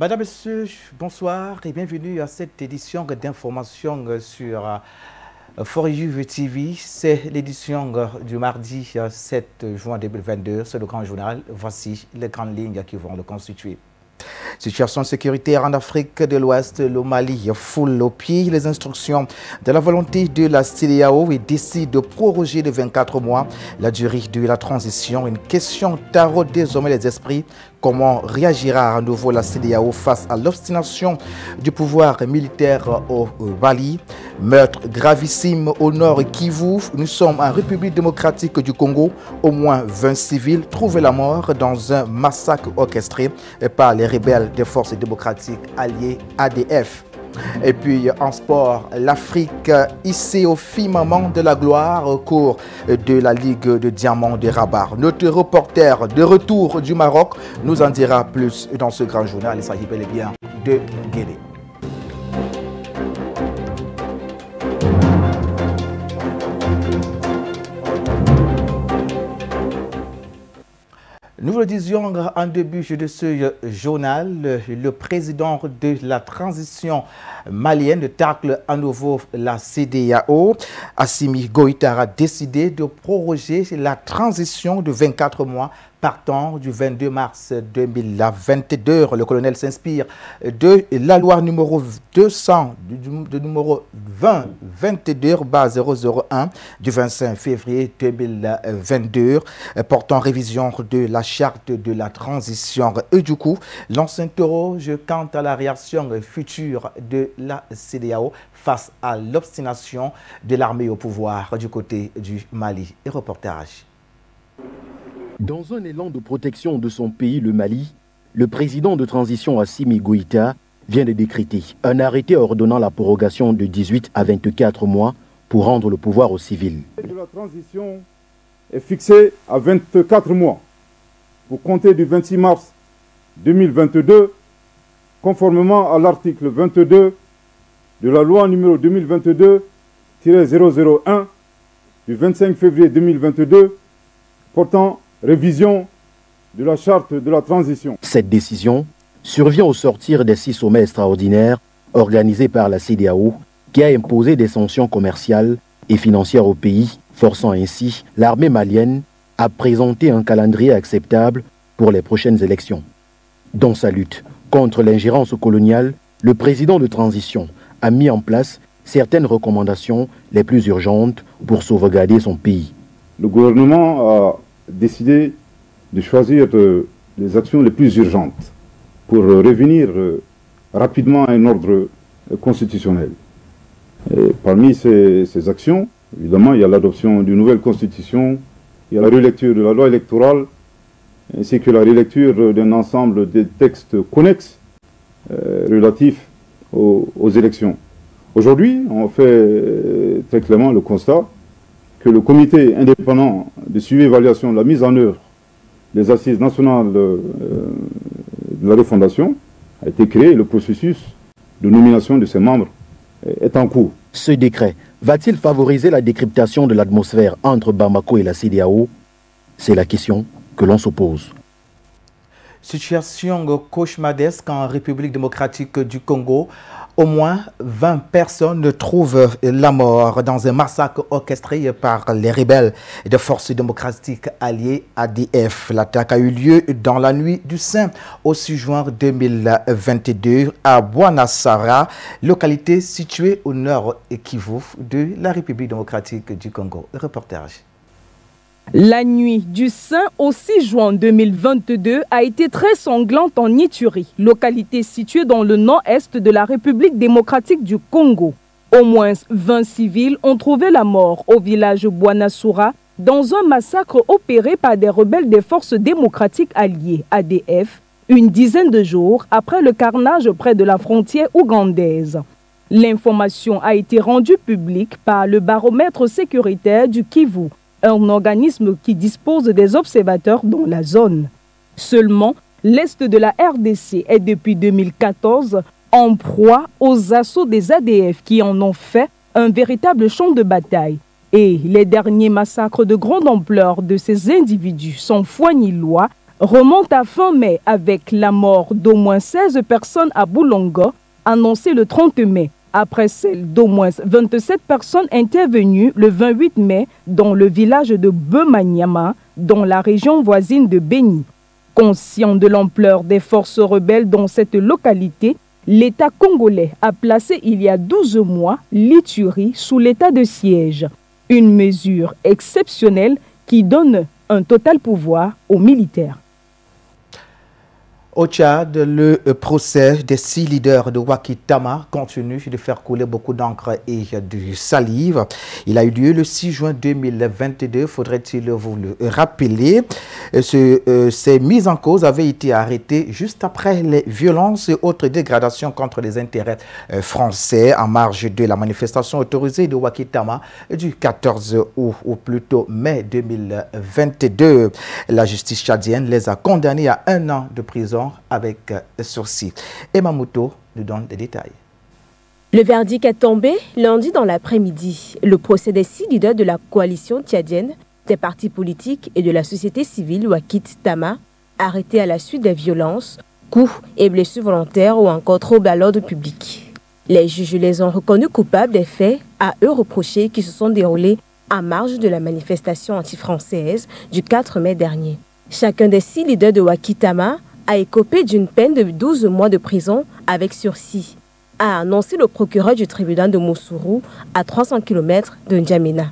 Madame, Monsieur, bonsoir et bienvenue à cette édition d'information sur Forejuve TV. C'est l'édition du mardi 7 juin 2022. C'est le grand journal. Voici les grandes lignes qui vont le constituer. Situation sécuritaire en Afrique de l'Ouest, le Mali foule aux pieds les instructions de la volonté de la CEDEAO et décide de proroger de 24 mois la durée de la transition. Une question taraude désormais les esprits. Comment réagira à nouveau la CEDEAO face à l'obstination du pouvoir militaire au Mali? Meurtre gravissime au nord Kivu. Nous sommes en République démocratique du Congo. Au moins 20 civils trouvent la mort dans un massacre orchestré par les rebelles des forces démocratiques alliées ADF. Et puis en sport, l'Afrique hissée au firmament de la gloire au cours de la Ligue de Diamants de Rabat. Notre reporter de retour du Maroc nous en dira plus dans ce grand journal. Il s'agit bel et bien de Guédé. Nous le disions en début de ce journal, le président de la transition malienne tacle à nouveau la CEDEAO. Assimi Goïta a décidé de proroger la transition de 24 mois partant du 22 mars 2022. Le colonel s'inspire de la loi numéro 200, de numéro 2022-001 du 25 février 2022 portant révision de la charte de la transition. Et du coup, l'on s'interroge quant à la réaction future de la CEDEAO face à l'obstination de l'armée au pouvoir du côté du Mali. Et reportage. Dans un élan de protection de son pays, le Mali, le président de transition Assimi Goïta vient de décréter un arrêté ordonnant la prorogation de 18 à 24 mois pour rendre le pouvoir aux civils. La transition est fixée à 24 mois pour compter du 26 mars 2022, conformément à l'article 22 de la loi numéro 2022-001 du 25 février 2022 portant révision de la charte de la transition. Cette décision survient au sortir des 6 sommets extraordinaires organisés par la CEDEAO qui a imposé des sanctions commerciales et financières au pays, forçant ainsi l'armée malienne à présenter un calendrier acceptable pour les prochaines élections. Dans sa lutte contre l'ingérence coloniale, le président de transition a mis en place certaines recommandations les plus urgentes pour sauvegarder son pays. Le gouvernement a décidé de choisir les actions les plus urgentes pour revenir rapidement à un ordre constitutionnel. Et parmi ces actions, évidemment, il y a l'adoption d'une nouvelle constitution, il y a la relecture de la loi électorale, ainsi que la relecture d'un ensemble de textes connexes relatifs aux élections. Aujourd'hui, on fait très clairement le constat que le comité indépendant de suivi et évaluation de la mise en œuvre des assises nationales de la refondation a été créé et le processus de nomination de ses membres est en cours. Ce décret va-t-il favoriser la décryptation de l'atmosphère entre Bamako et la CEDEAO? C'est la question que l'on se pose. Situation cauchemardesque en République démocratique du Congo. Au moins 20 personnes trouvent la mort dans un massacre orchestré par les rebelles des forces démocratiques alliées ADF. L'attaque a eu lieu dans la nuit du 5 au 6 juin 2022 à Bouanassara, localité située au nord Kivu de la République démocratique du Congo. Reportage. La nuit du 5 au 6 juin 2022 a été très sanglante en Ituri, localité située dans le nord-est de la République démocratique du Congo. Au moins 20 civils ont trouvé la mort au village Bouanassara dans un massacre opéré par des rebelles des forces démocratiques alliées ADF, une dizaine de jours après le carnage près de la frontière ougandaise. L'information a été rendue publique par le baromètre sécuritaire du Kivu, un organisme qui dispose des observateurs dans la zone. Seulement, l'Est de la RDC est depuis 2014 en proie aux assauts des ADF qui en ont fait un véritable champ de bataille. Et les derniers massacres de grande ampleur de ces individus sans foi ni loi remonte à fin mai avec la mort d'au moins 16 personnes à Boulongo, annoncée le 30 mai, après celle d'au moins 27 personnes intervenues le 28 mai dans le village de Bemanyama, dans la région voisine de Beni. Conscient de l'ampleur des forces rebelles dans cette localité, l'État congolais a placé il y a 12 mois l'Ituri sous l'état de siège. Une mesure exceptionnelle qui donne un total pouvoir aux militaires. Au Tchad, le procès des 6 leaders de Wakitama continue de faire couler beaucoup d'encre et de salive. Il a eu lieu le 6 juin 2022, faudrait-il vous le rappeler. Ces mises en cause avaient été arrêtées juste après les violences et autres dégradations contre les intérêts français en marge de la manifestation autorisée de Wakitama du 14 août ou plutôt mai 2022. La justice tchadienne les a condamnés à 1 an de prison avec sursis. Emma Mouto nous donne des détails. Le verdict est tombé lundi dans l'après-midi. Le procès des 6 leaders de la coalition tchadienne, des partis politiques et de la société civile Wakitama, arrêtés à la suite des violences, coups et blessures volontaires ou encore troubles à l'ordre public. Les juges les ont reconnus coupables des faits à eux reprochés qui se sont déroulés à marge de la manifestation anti-française du 4 mai dernier. Chacun des 6 leaders de Wakitama a écopé d'une peine de 12 mois de prison avec sursis, a annoncé le procureur du tribunal de Mossourou à 300 km de N'Djamena.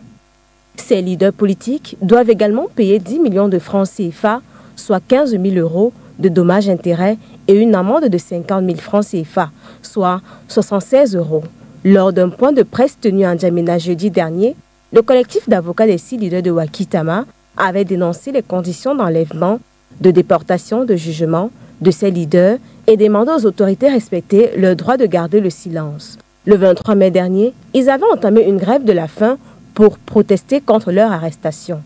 Ces leaders politiques doivent également payer 10 millions de francs CFA, soit 15 000 euros de dommages-intérêts et une amende de 50 000 francs CFA, soit 76 euros. Lors d'un point de presse tenu à N'Djamena jeudi dernier, le collectif d'avocats des 6 leaders de Wakitama avait dénoncé les conditions d'enlèvement, de déportation, de jugement de ces leaders et demandé aux autorités respecter leur droit de garder le silence. Le 23 mai dernier, ils avaient entamé une grève de la faim pour protester contre leur arrestation.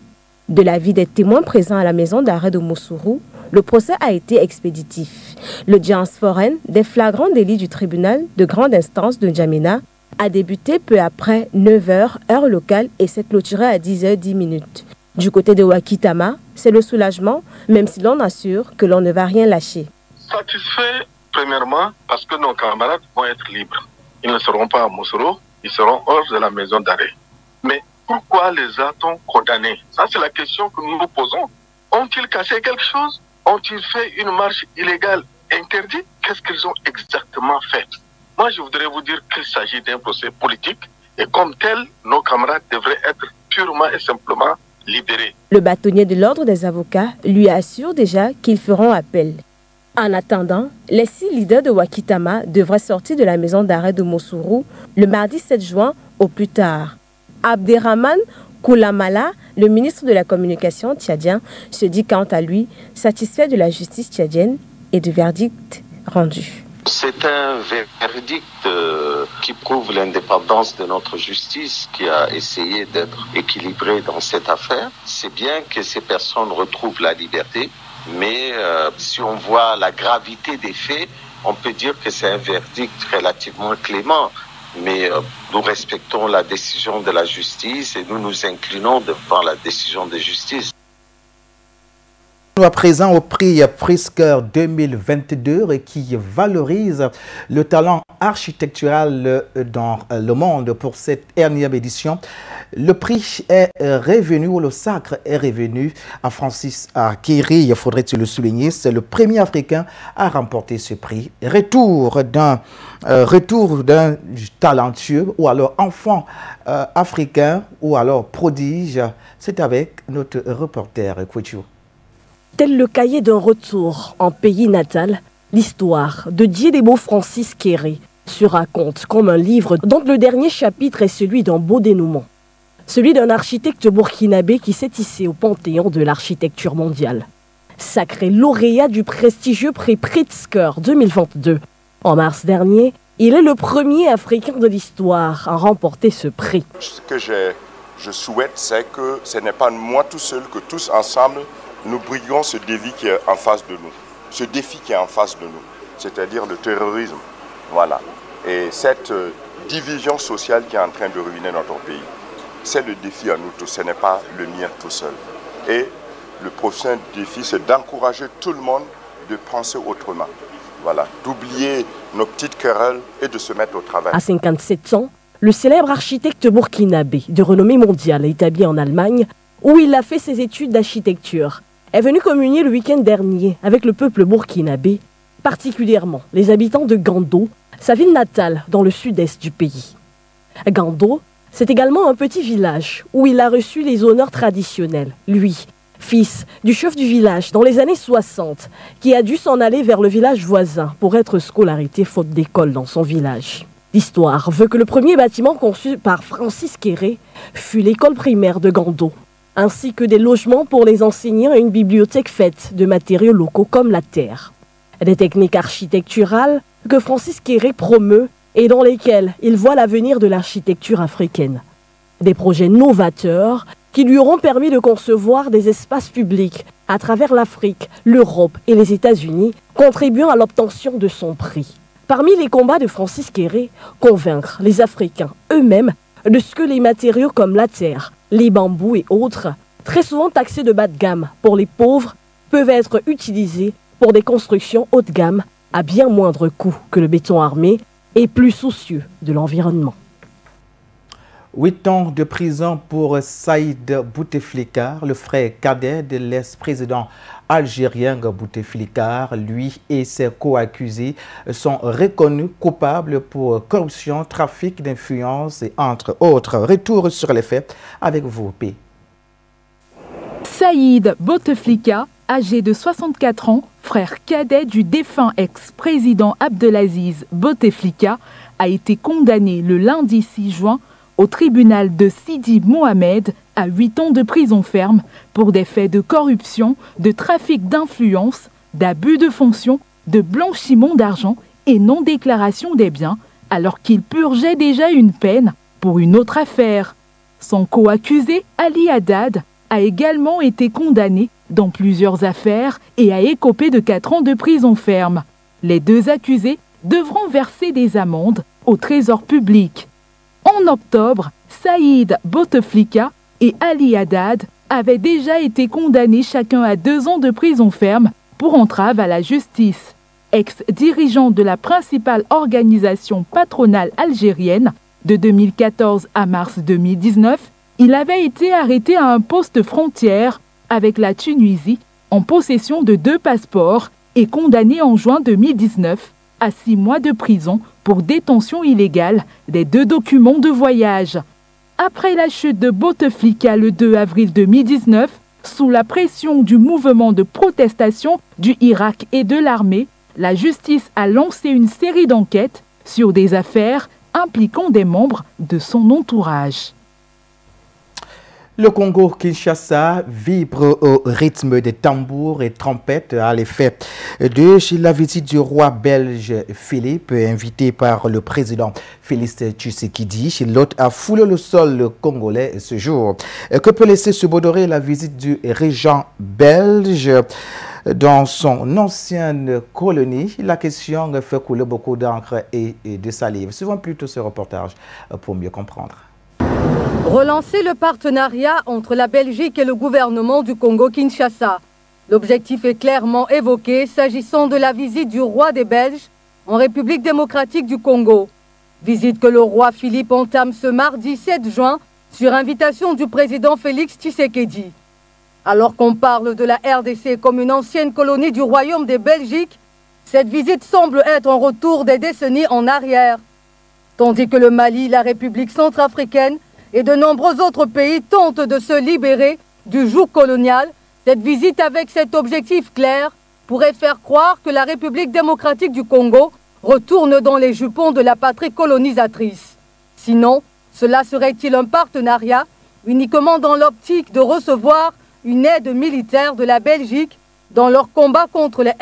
De l'avis des témoins présents à la maison d'arrêt de Mossourou, le procès a été expéditif. L'audience foraine des flagrants délits du tribunal de grande instance de N'Djamena a débuté peu après 9 h, heure locale, et s'est clôturée à 10 h 10. Du côté de Wakitama, c'est le soulagement, même si l'on assure que l'on ne va rien lâcher. Satisfait, premièrement, parce que nos camarades vont être libres. Ils ne seront pas à Mossourou, ils seront hors de la maison d'arrêt. Mais pourquoi les a-t-on condamnés? Ça, c'est la question que nous nous posons. Ont-ils cassé quelque chose? Ont-ils fait une marche illégale interdite? Qu'est-ce qu'ils ont exactement fait? Moi, je voudrais vous dire qu'il s'agit d'un procès politique et comme tel, nos camarades devraient être purement et simplement libérés. Le bâtonnier de l'ordre des avocats lui assure déjà qu'ils feront appel. En attendant, les 6 leaders de Wakitama devraient sortir de la maison d'arrêt de Mossourou le mardi 7 juin au plus tard. Abderrahmane Koulamala, le ministre de la Communication tchadien, se dit quant à lui satisfait de la justice tchadienne et du verdict rendu. C'est un verdict qui prouve l'indépendance de notre justice qui a essayé d'être équilibrée dans cette affaire. C'est bien que ces personnes retrouvent la liberté, mais si on voit la gravité des faits, on peut dire que c'est un verdict relativement clément. Mais nous respectons la décision de la justice et nous nous inclinons devant la décision de justice. À présent au prix Pritzker 2022 qui valorise le talent architectural dans le monde pour cette dernière édition. Le prix est revenu, ou le sacre est revenu à Francis Akiri, faudrait-il le souligner. C'est le premier Africain à remporter ce prix. Retour d'un talentueux ou alors enfant africain ou alors prodige. C'est avec notre reporter Kouchou. Tel le cahier d'un retour en pays natal, l'histoire de Djedebo Francis Kéré se raconte comme un livre dont le dernier chapitre est celui d'un beau dénouement. Celui d'un architecte burkinabé qui s'est hissé au panthéon de l'architecture mondiale. Sacré lauréat du prestigieux prix Pritzker 2022. En mars dernier, il est le premier Africain de l'histoire à remporter ce prix. Ce que je souhaite, c'est que ce n'est pas moi tout seul, que tous ensemble, nous briguons ce défi qui est en face de nous. Ce défi qui est en face de nous, c'est-à-dire le terrorisme. Voilà. Et cette division sociale qui est en train de ruiner notre pays, c'est le défi à nous tous, ce n'est pas le mien tout seul. Et le prochain défi, c'est d'encourager tout le monde de penser autrement. Voilà, d'oublier nos petites querelles et de se mettre au travail. À 57 ans, le célèbre architecte burkinabé de renommée mondiale établi en Allemagne, où il a fait ses études d'architecture, est venu communier le week-end dernier avec le peuple burkinabé, particulièrement les habitants de Gando, sa ville natale dans le sud-est du pays. Gando, c'est également un petit village où il a reçu les honneurs traditionnels, lui, fils du chef du village dans les années 60, qui a dû s'en aller vers le village voisin pour être scolarisé faute d'école dans son village. L'histoire veut que le premier bâtiment conçu par Francis Kéré fut l'école primaire de Gando, ainsi que des logements pour les enseignants et une bibliothèque faite de matériaux locaux comme la terre. Des techniques architecturales que Francis Kéré promeut et dans lesquelles il voit l'avenir de l'architecture africaine. Des projets novateurs qui lui auront permis de concevoir des espaces publics à travers l'Afrique, l'Europe et les États-Unis, contribuant à l'obtention de son prix. Parmi les combats de Francis Kéré, convaincre les Africains eux-mêmes de ce que les matériaux comme la terre, les bambous et autres, très souvent taxés de bas de gamme pour les pauvres, peuvent être utilisés pour des constructions haut de gamme à bien moindre coût que le béton armé et plus soucieux de l'environnement. 8 ans de prison pour Saïd Bouteflika, le frère cadet de l'ex-président algérien Bouteflika. Lui et ses co-accusés sont reconnus coupables pour corruption, trafic d'influence et entre autres. Retour sur les faits avec vous, P. Saïd Bouteflika, âgé de 64 ans, frère cadet du défunt ex-président Abdelaziz Bouteflika, a été condamné le lundi 6 juin au tribunal de Sidi Mohamed à 8 ans de prison ferme pour des faits de corruption, de trafic d'influence, d'abus de fonction, de blanchiment d'argent et non-déclaration des biens, alors qu'il purgeait déjà une peine pour une autre affaire. Son co-accusé, Ali Haddad, a également été condamné dans plusieurs affaires et a écopé de 4 ans de prison ferme. Les deux accusés devront verser des amendes au trésor public. En octobre, Saïd Bouteflika et Ali Haddad avaient déjà été condamnés chacun à 2 ans de prison ferme pour entrave à la justice. Ex-dirigeant de la principale organisation patronale algérienne de 2014 à mars 2019, il avait été arrêté à un poste frontière avec la Tunisie en possession de 2 passeports et condamné en juin 2019 à 6 mois de prison pour détention illégale des 2 documents de voyage. Après la chute de Bouteflika le 2 avril 2019, sous la pression du mouvement de protestation du Irak et de l'armée, la justice a lancé une série d'enquêtes sur des affaires impliquant des membres de son entourage. Le Congo-Kinshasa vibre au rythme des tambours et trompettes à l'effet de la visite du roi belge Philippe, invité par le président Félix Tshisekedi. L'hôte a foulé le sol congolais ce jour. Que peut laisser se bodorer la visite du régent belge dans son ancienne colonie? La question fait couler beaucoup d'encre et de salive. Suivons plutôt ce reportage pour mieux comprendre. Relancer le partenariat entre la Belgique et le gouvernement du Congo-Kinshasa. L'objectif est clairement évoqué s'agissant de la visite du roi des Belges en République démocratique du Congo. Visite que le roi Philippe entame ce mardi 7 juin sur invitation du président Félix Tshisekedi. Alors qu'on parle de la RDC comme une ancienne colonie du royaume des Belgiques, cette visite semble être un retour des décennies en arrière. Tandis que le Mali, la République centrafricaine et de nombreux autres pays tentent de se libérer du joug colonial, cette visite avec cet objectif clair pourrait faire croire que la République démocratique du Congo retourne dans les jupons de la patrie colonisatrice. Sinon, cela serait-il un partenariat uniquement dans l'optique de recevoir une aide militaire de la Belgique dans leur combat contre les...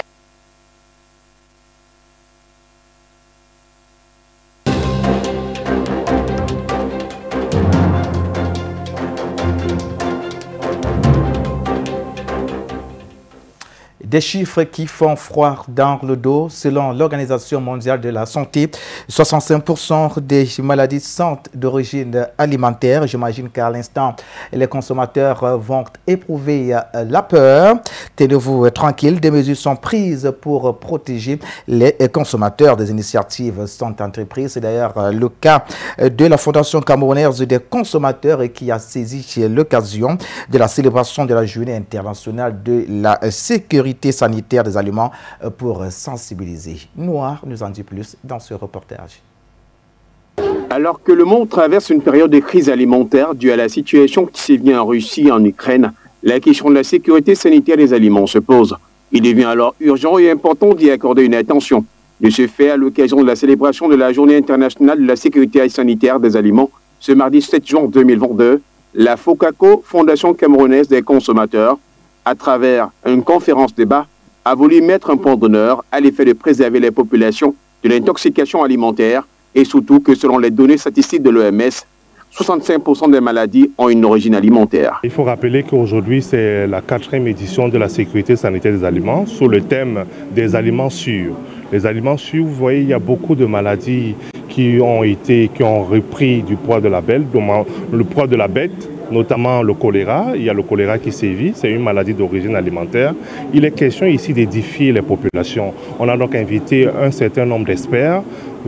Des chiffres qui font froid dans le dos. Selon l'Organisation mondiale de la santé, 65% des maladies sont d'origine alimentaire. J'imagine qu'à l'instant, les consommateurs vont éprouver la peur. Tenez-vous tranquille, des mesures sont prises pour protéger les consommateurs. Des initiatives sont entreprises. C'est d'ailleurs le cas de la Fondation camerounaise des consommateurs qui a saisi l'occasion de la célébration de la journée internationale de la sécurité sanitaire des aliments pour sensibiliser. Noir nous en dit plus dans ce reportage. Alors que le monde traverse une période de crise alimentaire due à la situation qui sévit en Russie et en Ukraine, la question de la sécurité sanitaire des aliments se pose. Il devient alors urgent et important d'y accorder une attention. De ce fait, à l'occasion de la célébration de la Journée internationale de la sécurité sanitaire des aliments, ce mardi 7 juin 2022, la FOCACO, Fondation camerounaise des consommateurs, à travers une conférence débat, a voulu mettre un point d'honneur à l'effet de préserver les populations de l'intoxication alimentaire et surtout que selon les données statistiques de l'OMS, 65% des maladies ont une origine alimentaire. Il faut rappeler qu'aujourd'hui, c'est la 4e édition de la sécurité sanitaire des aliments sous le thème des aliments sûrs. Les aliments sûrs, vous voyez, il y a beaucoup de maladies qui ont repris du poids de la bête, notamment le choléra. Il y a le choléra qui sévit, c'est une maladie d'origine alimentaire. Il est question ici d'édifier les populations. On a donc invité un certain nombre d'experts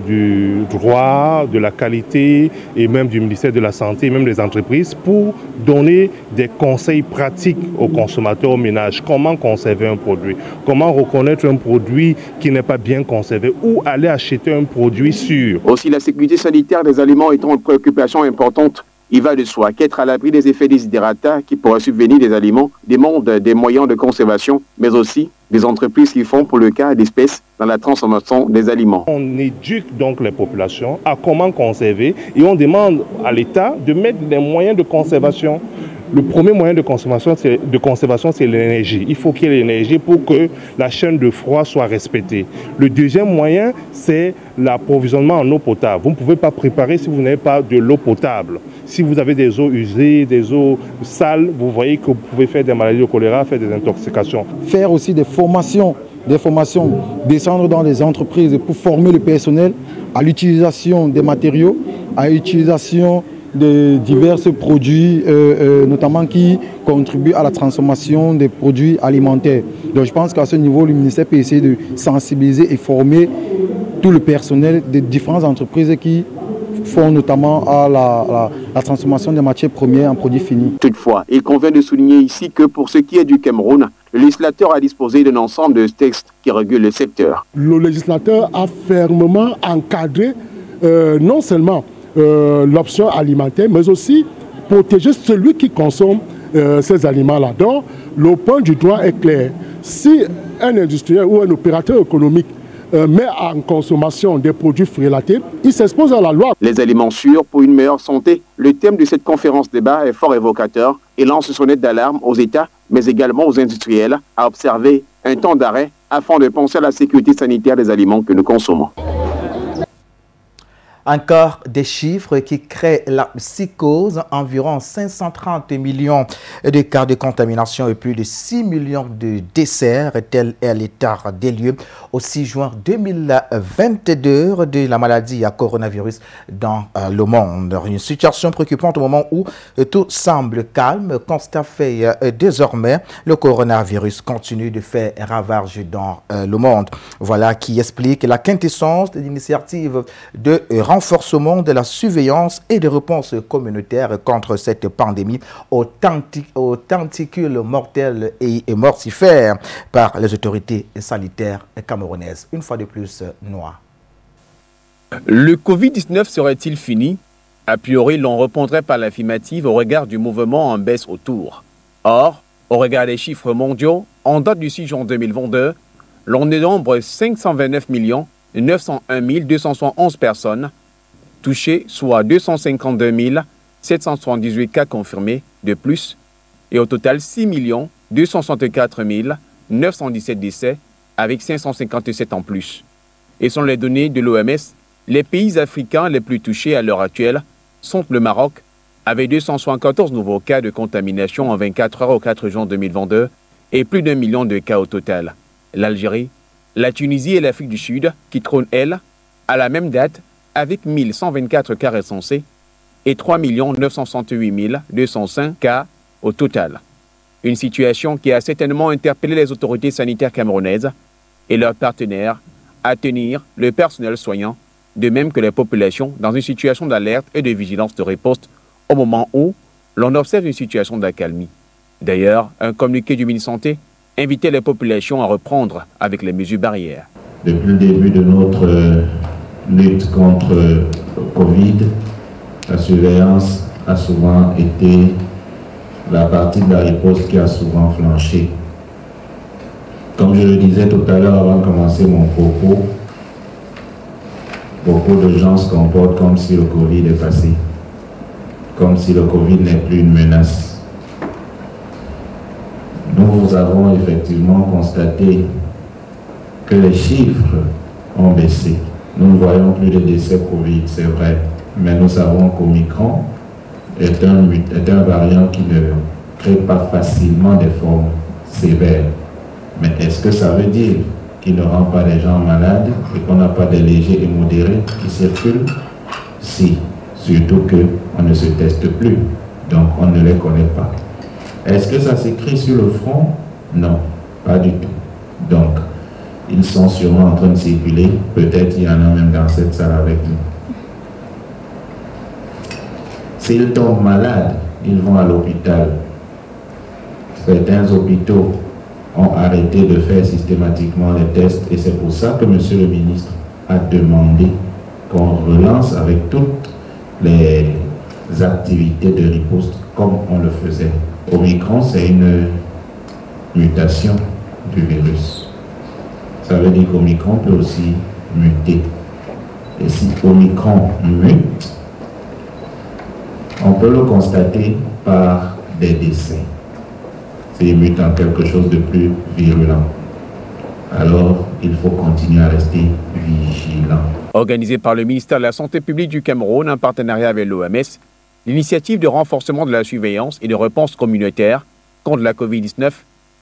du droit, de la qualité et même du ministère de la Santé, et même des entreprises pour donner des conseils pratiques aux consommateurs, aux ménages. Comment conserver un produit, comment reconnaître un produit qui n'est pas bien conservé ou aller acheter un produit sûr. Aussi, la sécurité sanitaire des aliments étant une préoccupation importante, il va de soi qu'être à l'abri des effets déshydratants qui pourraient subvenir des aliments demande des moyens de conservation, mais aussi des entreprises qui font pour le cas d'espèces dans la transformation des aliments. On éduque donc les populations à comment conserver et on demande à l'État de mettre des moyens de conservation. Le premier moyen de conservation, c'est l'énergie. Il faut qu'il y ait l'énergie pour que la chaîne de froid soit respectée. Le deuxième moyen, c'est l'approvisionnement en eau potable. Vous ne pouvez pas préparer si vous n'avez pas de l'eau potable. Si vous avez des eaux usées, des eaux sales, vous voyez que vous pouvez faire des maladies de choléra, faire des intoxications. Faire aussi des formations, descendre dans les entreprises pour former le personnel à l'utilisation des matériaux, à l'utilisation de divers produits, notamment qui contribuent à la transformation des produits alimentaires. Donc je pense qu'à ce niveau, le ministère peut essayer de sensibiliser et former tout le personnel des différentes entreprises qui font notamment à la transformation des matières premières en produits finis. Toutefois, il convient de souligner ici que pour ce qui est du Cameroun, le législateur a disposé d'un ensemble de textes qui régulent le secteur. Le législateur a fermement encadré non seulement l'option alimentaire, mais aussi protéger celui qui consomme ces aliments-là. Donc, le point du droit est clair. Si un industriel ou un opérateur économique met en consommation des produits frélatés, il s'expose à la loi. Les aliments sûrs pour une meilleure santé. Le thème de cette conférence débat est fort évocateur et lance sonnette d'alarme aux États, mais également aux industriels, à observer un temps d'arrêt afin de penser à la sécurité sanitaire des aliments que nous consommons. Encore des chiffres qui créent la psychose, environ 530 millions de cas de contamination et plus de 6 millions de décès, tel est l'état des lieux au 6 juin 2022 de la maladie à coronavirus dans le monde. Une situation préoccupante au moment où tout semble calme. Constat fait désormais, le coronavirus continue de faire ravage dans le monde. Voilà qui explique la quintessence de l'initiative de renforcement de la surveillance et de réponse communautaire contre cette pandémie aux tentacules mortels et mortifères par les autorités sanitaires camerounaises. Une fois de plus, Noir. Le Covid-19 serait-il fini? A priori, l'on répondrait par l'affirmative au regard du mouvement en baisse autour. Or, au regard des chiffres mondiaux, en date du 6 juin 2022, l'on dénombre 529 901 271 personnes touchés, soit 252 778 cas confirmés de plus, et au total 6 264 917 décès, avec 557 en plus. Et selon les données de l'OMS, les pays africains les plus touchés à l'heure actuelle sont le Maroc, avec 274 nouveaux cas de contamination en 24 heures au 4 juin 2022, et plus d'1 million de cas au total. L'Algérie, la Tunisie et l'Afrique du Sud qui trônent, elles, à la même date avec 1124 cas recensés et 3 968 205 cas au total. Une situation qui a certainement interpellé les autorités sanitaires camerounaises et leurs partenaires à tenir le personnel soignant, de même que les populations, dans une situation d'alerte et de vigilance de riposte au moment où l'on observe une situation d'accalmie. D'ailleurs, un communiqué du ministre Santé invitait les populations à reprendre avec les mesures barrières. Depuis le début de notre lutte contre le Covid, la surveillance a souvent été la partie de la riposte qui a souvent flanché. Comme je le disais tout à l'heure avant de commencer mon propos, beaucoup de gens se comportent comme si le Covid est passé, comme si le Covid n'est plus une menace. Nous avons effectivement constaté que les chiffres ont baissé. Nous ne voyons plus de décès Covid, c'est vrai, mais nous savons qu'Omicron est un variant qui ne crée pas facilement des formes sévères. Mais est-ce que ça veut dire qu'il ne rend pas les gens malades et qu'on n'a pas des légers et modérés qui circulent? Si, surtout qu'on ne se teste plus, donc on ne les connaît pas. Est-ce que ça s'écrit sur le front? Non, pas du tout. Donc, ils sont sûrement en train de circuler, peut-être il y en a même dans cette salle avec nous. S'ils tombent malades, ils vont à l'hôpital. Certains hôpitaux ont arrêté de faire systématiquement les tests et c'est pour ça que M. le ministre a demandé qu'on relance avec toutes les activités de riposte comme on le faisait. Omicron, c'est une mutation du virus. Ça veut dire qu'Omicron peut aussi muter. Et si Omicron mute, on peut le constater par des décès. C'est mute en quelque chose de plus virulent. Alors, il faut continuer à rester vigilant. Organisée par le ministère de la Santé publique du Cameroun en partenariat avec l'OMS, l'initiative de renforcement de la surveillance et de réponse communautaire contre la COVID-19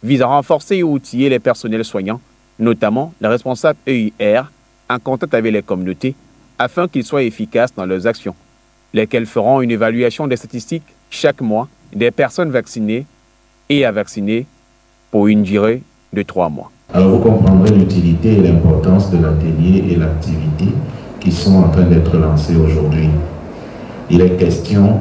vise à renforcer et outiller les personnels soignants, notamment les responsables EIR, en contact avec les communautés, afin qu'ils soient efficaces dans leurs actions, lesquels feront une évaluation des statistiques chaque mois des personnes vaccinées et à vacciner pour une durée de 3 mois. Alors vous comprendrez l'utilité et l'importance de l'atelier et l'activité qui sont en train d'être lancés aujourd'hui. Il est question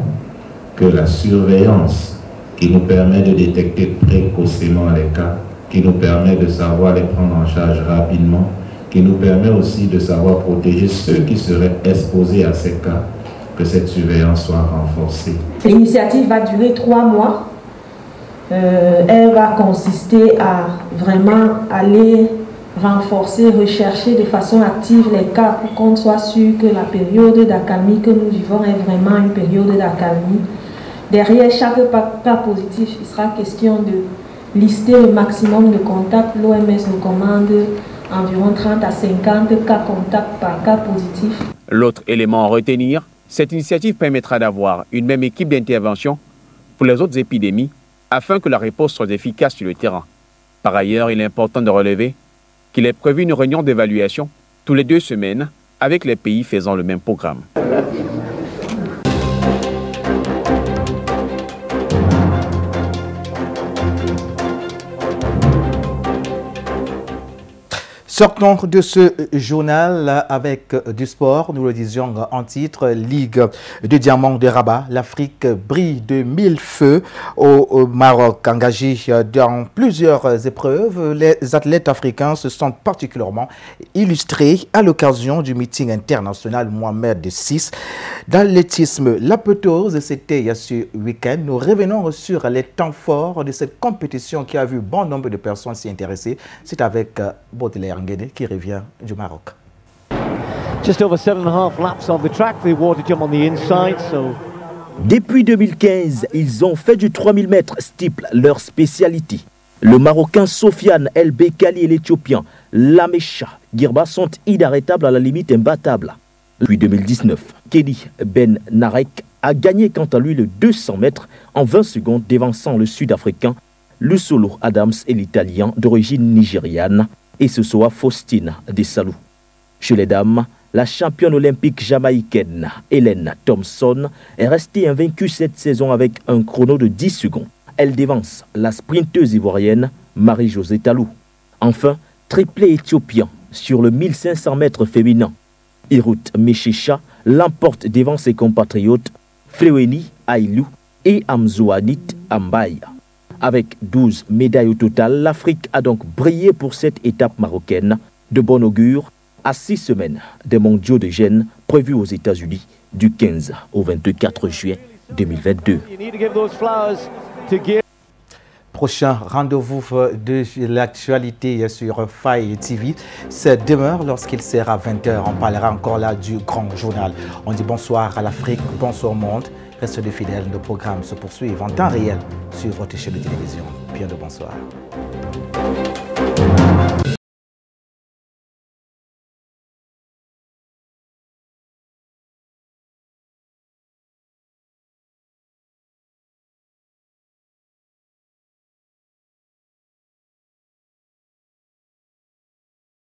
que la surveillance qui nous permet de détecter précocement les cas, qui nous permet de savoir les prendre en charge rapidement, qui nous permet aussi de savoir protéger ceux qui seraient exposés à ces cas, que cette surveillance soit renforcée. L'initiative va durer 3 mois. Elle va consister à vraiment aller renforcer, rechercher de façon active les cas pour qu'on soit sûr que la période d'accalmie que nous vivons est vraiment une période d'accalmie. Derrière chaque cas positif, il sera question de lister le maximum de contacts. L'OMS nous commande environ 30 à 50 cas contacts par cas positif. L'autre élément à retenir, cette initiative permettra d'avoir une même équipe d'intervention pour les autres épidémies afin que la réponse soit efficace sur le terrain. Par ailleurs, il est important de relever qu'il est prévu une réunion d'évaluation tous les 2 semaines avec les pays faisant le même programme. Sortons de ce journal avec du sport. Nous le disions en titre, Ligue de diamants de Rabat. L'Afrique brille de 1000 feux au Maroc. Engagés dans plusieurs épreuves, les athlètes africains se sont particulièrement illustrés à l'occasion du meeting international Mohamed VI. Dans l'athlétisme, l'apothéose, c'était ce week-end. Nous revenons sur les temps forts de cette compétition qui a vu bon nombre de personnes s'y intéresser. C'est avec Baudelaire qui revient du Maroc. Just over 7.5 laps of the track, they awarded him on the inside, so... Depuis 2015, ils ont fait du 3000 mètres steeple leur spécialité. Le Marocain Sofiane El Bekali et l'Éthiopien Lamesha Girba sont inarrêtables à la limite imbattable. Depuis 2019, Kelly Ben Narek a gagné quant à lui le 200 mètres en 20 secondes, dévançant le Sud-Africain Lusolo Adams et l'Italien d'origine nigériane et Sosoa Faustina Desalou. Chez les dames, la championne olympique jamaïcaine Hélène Thompson est restée invaincue cette saison avec un chrono de 10 secondes. Elle dévance la sprinteuse ivoirienne Marie-Josée Talou. Enfin, triplé éthiopien sur le 1500 mètres féminin. Hirut Meshicha l'emporte devant ses compatriotes Fleweni Ailou et Amzoanit Ambaye. Avec 12 médailles au total, l'Afrique a donc brillé pour cette étape marocaine de bon augure à 6 semaines des mondiaux de Gênes prévus aux États-Unis du 15 au 24 juillet 2022. Prochain rendez-vous de l'actualité sur Faye TV, c'est demain lorsqu'il sera 20h. On parlera encore là du grand journal. On dit bonsoir à l'Afrique, bonsoir au monde. Restez de fidèles, nos programmes se poursuivent en temps réel sur votre chaîne de télévision. Bien de bonsoir.